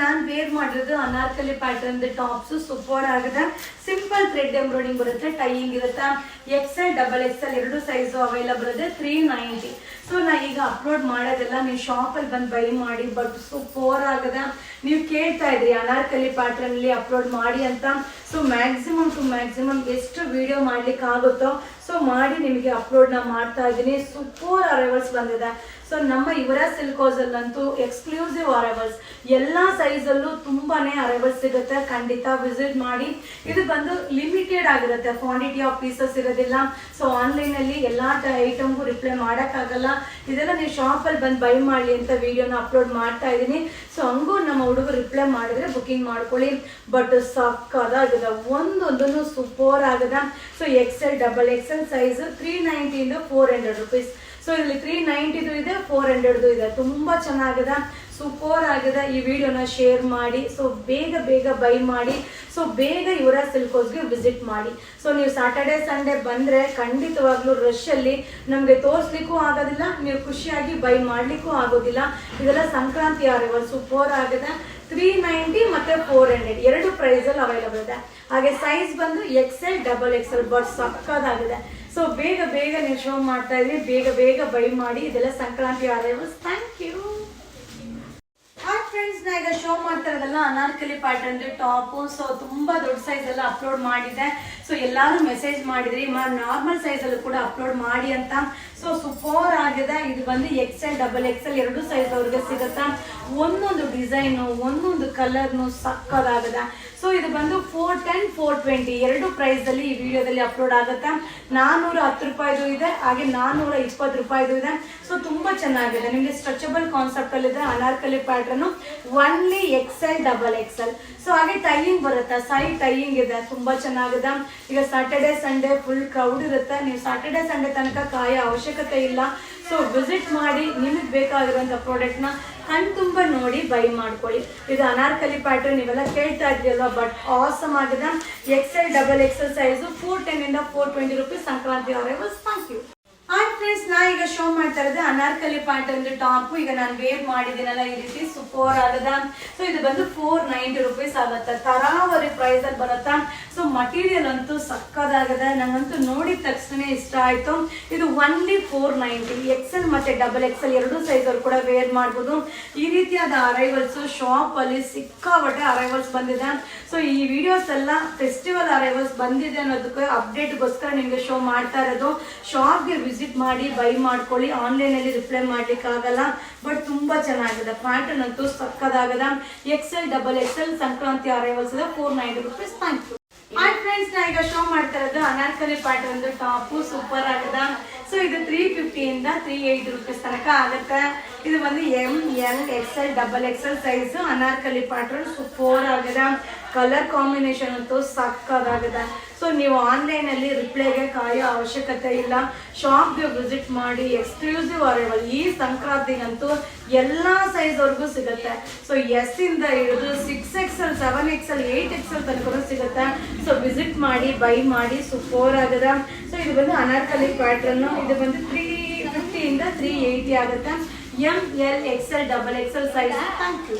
ನಾನು ವೇರ್ ಮಾಡಿರೋದು Anarkali pattern tops super ಆಗಿದೆ. ಸಿಂಪಲ್ ಥ್ರೆಡ್ ಎಂಬ್ರಾಯ್ಡಿಂಗ್ ಬರುತ್ತೆ, ಟೈಯಿಂಗ್ ಇರುತ್ತೆ. XL ಡಬಲ್ XL ಎರಡು ಸೈಜು ಅವೈಲಬಲ್ ಇದೆ. 390. ಸೊ ನಾ ಈಗ ಅಪ್ಲೋಡ್ ಮಾಡೋದೆಲ್ಲ ನೀವು ಶಾಪಲ್ಲಿ ಬಂದು ಬೈ ಮಾಡಿ. ಬಟ್ ಸೂಪರ್ ಆಗಿದೆ. ನೀವು ಕೇಳ್ತಾ ಇದ್ರಿ ಅನಾರ್ಕಲಿ ಪ್ಯಾಟರ್ನ್ ಅಲ್ಲಿ ಅಪ್ಲೋಡ್ ಮಾಡಿ ಅಂತ. ಸೊ ಮ್ಯಾಕ್ಸಿಮಮ್ ಟು ಮ್ಯಾಕ್ಸಿಮಮ್ ಎಷ್ಟು ವಿಡಿಯೋ ಮಾಡ್ಲಿಕ್ಕೆ ಆಗುತ್ತೋ ಸೊ ಮಾಡಿ ನಿಮಗೆ ಅಪ್ಲೋಡ್ನ ಮಾಡ್ತಾ ಇದ್ದೀನಿ. ಸೂಪರ್ ಅರೈವಲ್ಸ್ ಬಂದಿದೆ. ಸೊ ನಮ್ಮ ಯುವರಾಜ್ ಸಿಲ್ಕ್ ಹೌಸ್ ಅಲ್ಲಂತೂ ಎಕ್ಸ್ಕ್ಲೂಸಿವ್ ಅರೈವಲ್ಸ್, ಎಲ್ಲ ಸೈಜಲ್ಲೂ ತುಂಬಾನೇ ಅರೈವಲ್ಸ್ ಸಿಗುತ್ತೆ. ಖಂಡಿತ ವಿಸಿಟ್ ಮಾಡಿ. ಇದು ಬಂದು ಲಿಮಿಟೆಡ್ ಆಗಿರುತ್ತೆ, ಕ್ವಾಂಟಿಟಿ ಆಫ್ ಪೀಸಸ್ ಇರೋದಿಲ್ಲ. ಸೊ ಆನ್ಲೈನ್ ಅಲ್ಲಿ ಎಲ್ಲಾ ಐಟಮ್ಗೂ ರಿಪ್ಲೈ ಮಾಡೋಕ್ಕಾಗಲ್ಲ. ಇದೆಲ್ಲ ನೀವು ಶಾಪಲ್ಲಿ ಬಂದು ಬೈ ಮಾಡಲಿ ಅಂತ ವಿಡಿಯೋನ ಅಪ್ಲೋಡ್ ಮಾಡ್ತಾ ಇದ್ದೀನಿ. ಸೊ ಹಂಗೂ ನಮ್ಮ ಹುಡುಗರು ರಿಪ್ಲೈ ಮಾಡಿದ್ರೆ ಬುಕಿಂಗ್ ಮಾಡ್ಕೊಳ್ಳಿ. ಬಟ್ ಸಕ್ಕದಾಗಿದೆ, ಒಂದೊಂದನ್ನು ಸೂಪರ್ ಆಗಿದೆ. So XL double XL size 390 ಇಂದ 400 rupees. ಸೊ ಇಲ್ಲಿ 390 ಇದೆ, 400 ಇದೆ. ತುಂಬಾ ಚೆನ್ನಾಗಿದೆ, ಸೂಪರ್ ಆಗಿದೆ. ಈ ವಿಡಿಯೋನ ಶೇರ್ ಮಾಡಿ. ಸೊ ಬೇಗ ಬೇಗ ಬೈ ಮಾಡಿ. ಸೊ ಬೇಗ ಯುವರಾಜ್ ಸಿಲ್ಕ್ ಹೌಸ್ಗೆ ವಿಸಿಟ್ ಮಾಡಿ. ಸೊ ನೀವು ಸ್ಯಾಟರ್ಡೆ ಸಂಡೇ ಬಂದ್ರೆ ಖಂಡಿತವಾಗ್ಲೂ ರಶ್ ಅಲ್ಲಿ ನಮ್ಗೆ ತೋರಿಸ್ಲಿಕ್ಕೂ ಆಗೋದಿಲ್ಲ, ನೀವು ಖುಷಿಯಾಗಿ ಬೈ ಮಾಡ್ಲಿಕ್ಕೂ ಆಗೋದಿಲ್ಲ. ಇದೆಲ್ಲ ಸಂಕ್ರಾಂತಿ ಅರೈವಲ್ ಸೂಪರ್ ಆಗಿದೆ. 390 ಮತ್ತೆ 400 ಎರಡು ಪ್ರೈಸ್ ಅಲ್ಲಿ ಅವೈಲಬಲ್ ಇದೆ. ಹಾಗೆ ಸೈಜ್ ಬಂದು XL ಡಬಲ್ XL. ಬಟ್ ಸಕ್ಕದಾಗಿದೆ. ಸೊ ಬೇಗ ಬೇಗ ನೀವು ಶೋ ಮಾಡ್ತಾ ಇದ್ರಿ, ಬೇಗ ಬೇಗ ಬೈ ಮಾಡಿ. ಇದೆಲ್ಲ Sankranti arrivals. Thank you. Hi friends, ನಾ ಈಗ ಶೋ ಮಾಡ್ತಾ ಇರೋದಲ್ಲ ಅನಾರ್ಕಲಿ ಪ್ಯಾಟರ್ನ್ ಟಾಪ್. ಸೊ ತುಂಬಾ ದೊಡ್ಡ ಸೈಜ್ ಎಲ್ಲ ಅಪ್ಲೋಡ್ ಮಾಡಿದೆ. ಸೊ ಎಲ್ಲಾರು ಮೆಸೇಜ್ ಮಾಡಿದ್ರಿ ನಾರ್ಮಲ್ ಸೈಜ್ ಅಲ್ಲೂ ಕೂಡ ಅಪ್ಲೋಡ್ ಮಾಡಿ ಅಂತ. ಸೊ ಸೂಪರ್ ಆಗಿದೆ. ಇದು ಬಂದು XL ಡಬಲ್ XL ಎರಡು ಸೈಜ್ ಅವ್ರಿಗೆ ಸಿಗುತ್ತಾ. ಒಂದೊಂದು ಡಿಸೈನು ಒಂದೊಂದು ಕಲರ್ನು ಸಕ್ಕದಾಗಿದೆ. ಸೊ ಇದು ಬಂದು 410 420 ಎರಡು ಪ್ರೈಸ್ ಅಲ್ಲಿ ಈ ವಿಡಿಯೋದಲ್ಲಿ ಅಪ್ಲೋಡ್ ಆಗುತ್ತೆ. 410 ರೂಪಾಯಿದು ಇದೆ, ಹಾಗೆ 420 ರೂಪಾಯಿದು ಇದೆ. ಸೊ ತುಂಬಾ ಚೆನ್ನಾಗಿದೆ. ನಿಮಗೆ ಸ್ಟ್ರೆಚಬಲ್ ಕಾನ್ಸೆಪ್ಟ್ ಅಲ್ಲಿ ಇದೆ Anarkali pattern. Only XL double XL. So ಹಾಗೆ ಟೈಯಿಂಗ್ ಬರುತ್ತೆ, ಸೈಡ್ ಟೈಯಿಂಗ್ ಇದೆ, ತುಂಬಾ ಚೆನ್ನಾಗಿದೆ. ಈಗ ಸ್ಯಾಟರ್ಡೆ ಸಂಡೇ ಫುಲ್ ಕ್ರೌಡ್ ಇರುತ್ತೆ. ನೀವು ಸ್ಯಾಟರ್ಡೆ ಸಂಡೇ ತನಕ ಕಾಯೋ ಅವಶ್ಯಕತೆ ಇಲ್ಲ. ಸೊ ವಿಸಿಟ್ ಮಾಡಿ, ನಿಮಗೆ ಬೇಕಾಗಿರುವಂತ ಪ್ರಾಡಕ್ಟ್ ನ ಕಣ್ ತುಂಬ ನೋಡಿ ಬೈ ಮಾಡ್ಕೊಳ್ಳಿ. ಇದು ಅನಾರ್ಕಲಿ ಪ್ಯಾಟರ್ನ್ ನೀವೆಲ್ಲ ಕೇಳ್ತಾ ಇದ್ರಲ್ವಾ, ಬಟ್ ಆಸಮ್ ಆಗಿದೆ. XL ಡಬಲ್ XL ಸೈಜು 410 ಇಂದ 420 rupees Sankranti arrivals. Thank you. Hi friends, ನಾ ಈಗ ಶೋ ಮಾಡ್ತಾ ಇರೋದು ಅನಾರ್ಕಲಿ ಪ್ಯಾಟರ್ನ್ ಟಾಪ್. ಈಗ ನಾನು ವೇರ್ ಮಾಡಿದ್ದೀನಲ್ಲ ಈ ರೀತಿ ಸೂಪರ್ ಆಗದ. ಸೊ ಇದು ಬಂದು 490 ರೂಪೀಸ್ ಆಗುತ್ತೆ. ತರಾವರಿ ಪ್ರೈಸ್ ಅಲ್ಲಿ ಬರುತ್ತಾ. ಸೊ ಮಟೀರಿಯಲ್ ಅಂತೂ ಸಕ್ಕದಾಗಿದೆ, ನಂಗಂತೂ ನೋಡಿದ ತಕ್ಷಣ ಇಷ್ಟ ಆಯ್ತು. ಇದು ಒನ್ಲಿ 490. XL ಮತ್ತೆ ಡಬಲ್ XL ಎರಡು ಸೈಜ್ ಅವ್ರು ಕೂಡ ವೇರ್ ಮಾಡ್ಬೋದು. ಈ ರೀತಿಯಾದ ಅರೈವಲ್ಸ್ ಶಾಪ್ ಅಲ್ಲಿ ಸಿಕ್ಕಾಪಟ್ಟೆ ಅರೈವಲ್ಸ್ ಬಂದಿದೆ. ಸೊ ಈ ವಿಡಿಯೋಸ್ ಎಲ್ಲ ಫೆಸ್ಟಿವಲ್ ಅರೈವಲ್ಸ್ ಬಂದಿದೆ ಅನ್ನೋದಕ್ಕೆ ಅಪ್ಡೇಟ್ಗೋಸ್ಕರ ನಿಮಗೆ ಶೋ ಮಾಡ್ತಾ ಇರೋದು. ಶಾಪ್ಗೆ ವಿಸಿಟ್ ಮಾಡಿ ಬೈ ಮಾಡ್ಕೊಳ್ಳಿ. ಆನ್ಲೈನ್ ಅಲ್ಲಿ ರಿಪ್ಲೈ ಮಾಡ್ಲಿಕ್ಕೆ ಆಗಲ್ಲ. ಬಟ್ ತುಂಬಾ ಚೆನ್ನಾಗಿದೆ, ಪ್ಯಾಟರ್ನ್ ಅಂತೂ ಸಕ್ಕದಾಗದ. XL double XL Sankranti arrivals ಇದೆ 490 rupees. Thank you. Hi friends, ನಾ ಈಗ ಶೋ ಮಾಡ್ತಾ ಇರೋದು ಅನಾರ್ಕಲಿ ಪ್ಯಾಟರ್ನ್ ಟಾಪ್ ಸೂಪರ್ ಆಗದ. ಸೊ ಇದು 350 ಇಂದ 380 ರೂಪೀಸ್ ತನಕ ಆಗುತ್ತೆ. ಇದು ಬಂದು ML XL double XL size Anarkali pattern super ಆಗಿದೆ. ಕಲರ್ ಕಾಂಬಿನೇಷನ್ ಅಂತೂ ಸಕ್ಕದಾಗಿದೆ. ಸೊ ನೀವು ಆನ್ಲೈನ್ ಅಲ್ಲಿ ರಿಪ್ಲೈಗೆ ಕಾಯೋ ಅವಶ್ಯಕತೆ ಇಲ್ಲ. ಶಾಪ್ಗೆ ವಿಸಿಟ್ ಮಾಡಿ. ಎಕ್ಸ್ಕ್ಲೂಸಿವ್ ಅರೈವಲ್ ಈ ಸಂಕ್ರಾಂತಿಗಂತೂ ಎಲ್ಲಾ ಸೈಜ್ ವರ್ಗೂ ಸಿಗುತ್ತೆ. ಸೊ S ಇಂದ ಹಿಡಿದು 6XL 7XL 8XL ತನಕ ಸಿಗುತ್ತೆ. ಸೊ ವಿಸಿಟ್ ಮಾಡಿ, ಬೈ ಮಾಡಿ. ಸೂಪರ್ ಆಗಿದೆ. ಸೊ ಇದು ಬಂದು ಅನಾರ್ಕಲಿ ಪ್ಯಾಟರ್ನ್. ಇದು ಬಂದು 350 ಇಂದ 380 ಆಗುತ್ತೆ. ML XL double XL size. Thank you.